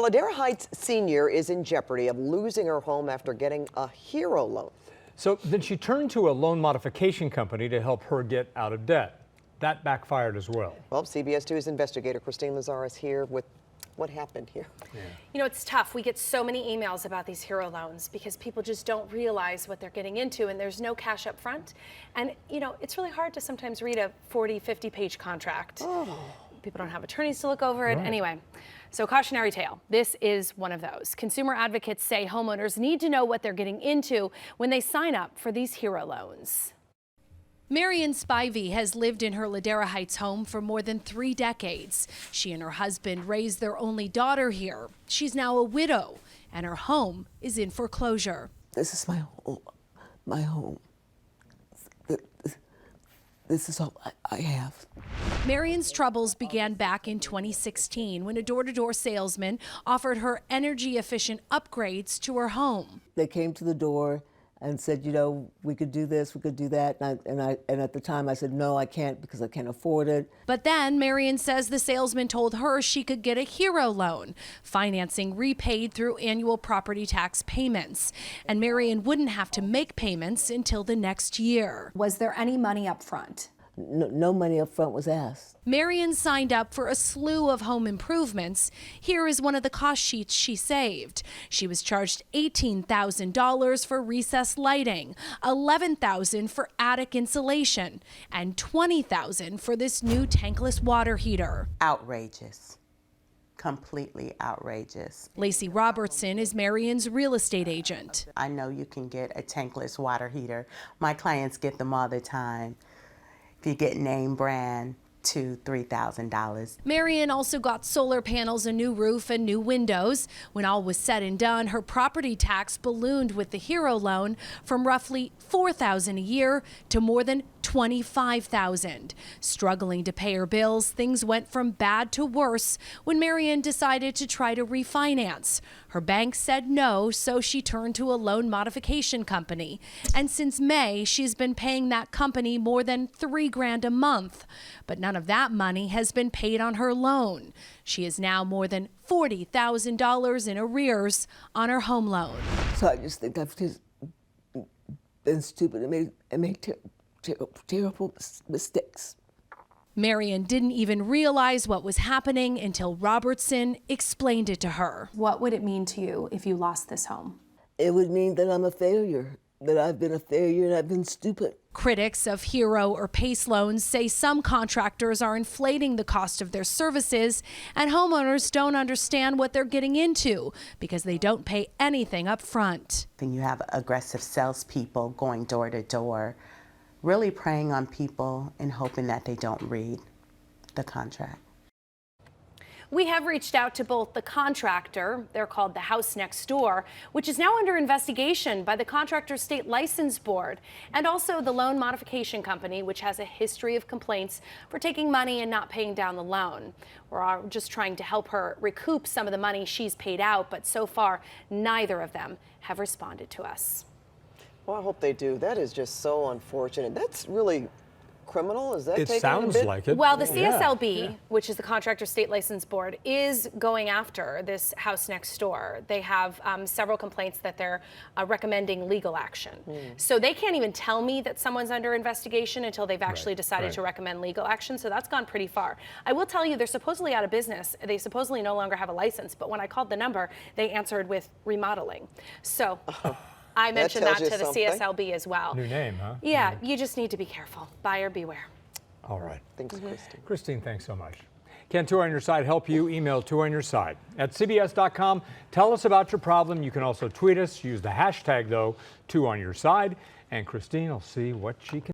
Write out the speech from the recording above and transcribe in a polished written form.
Well, Ladera Heights senior is in jeopardy of losing her home after getting a hero loan. So then she turned to a loan modification company to help her get out of debt. That backfired as well. Well, CBS 2's investigator Kristine Lazar is here with what happened here. Yeah. You know, it's tough. We get so many emails about these hero loans because people just don't realize what they're getting into, and there's no cash up front. And, you know, it's really hard to sometimes read a 40, 50-page contract. Oh. People don't have attorneys to look over it. Right. Anyway, so cautionary tale. This is one of those. Consumer advocates say homeowners need to know what they're getting into when they sign up for these hero loans. Marion Spivey has lived in her Ladera Heights home for more than 3 decades. She and her husband raised their only daughter here. She's now a widow, and her home is in foreclosure. This is my home. My home. This is all I have. Marion's troubles began back in 2016 when a door-to-door salesman offered her energy-efficient upgrades to her home. They came to the door and said, you know, we could do this, we could do that. And at the time I said, no, I can't because I can't afford it. But then Marion says the salesman told her she could get a hero loan, financing repaid through annual property tax payments. And Marion wouldn't have to make payments until the next year. Was there any money up front? No money up front was asked. Marion signed up for a slew of home improvements. Here is one of the cost sheets she saved. She was charged $18,000 for recessed lighting, $11,000 for attic insulation, and $20,000 for this new tankless water heater. Outrageous. Completely outrageous. Lacey Robertson is Marion's real estate agent. I know you can get a tankless water heater. My clients get them all the time. If you get name brand, $2,000, $3,000. Marion also got solar panels, a new roof, and new windows. When all was said and done, her property tax ballooned with the hero loan from roughly $4,000 a year to more than $25,000. Struggling to pay her bills, things went from bad to worse when Marion decided to try to refinance. Her bank said no, so she turned to a loan modification company. And since May, she's been paying that company more than $3,000 a month. But none of that money has been paid on her loan. She is now more than $40,000 in arrears on her home loan. So I just think I've just been stupid and made terrible mistakes. Marion didn't even realize what was happening until Robertson explained it to her. What would it mean to you if you lost this home? It would mean that I'm a failure, that I've been a failure and I've been stupid. Critics of hero or PACE loans say some contractors are inflating the cost of their services, and homeowners don't understand what they're getting into because they don't pay anything up front. Then you have aggressive salespeople going door to door, really preying on people and hoping that they don't read the contract. We have reached out to both the contractor, they're called the House Next Door, which is now under investigation by the Contractor State License Board, and also the loan modification company, which has a history of complaints for taking money and not paying down the loan. We're just trying to help her recoup some of the money she's paid out, but so far, neither of them have responded to us. Well, I hope they do. That is just so unfortunate. That's really criminal. Is that It taking sounds a bit? like it. Well, the CSLB, which is the Contractor State License Board, is going after this House Next Door. They have several complaints that they're recommending legal action. So they can't even tell me that someone's under investigation until they've actually decided to recommend legal action. So that's gone pretty far. I will tell you, they're supposedly out of business. They supposedly no longer have a license. But when I called the number, they answered with remodeling. So. I mentioned that to the CSLB as well. New name, huh? Yeah, you just need to be careful. Buyer beware. All right. Thanks, Kristine. Kristine, thanks so much. Can Two on Your Side help you? Email Two on Your Side at CBS.com. Tell us about your problem. You can also tweet us. Use the hashtag, though, Two on Your Side. And Kristine will see what she can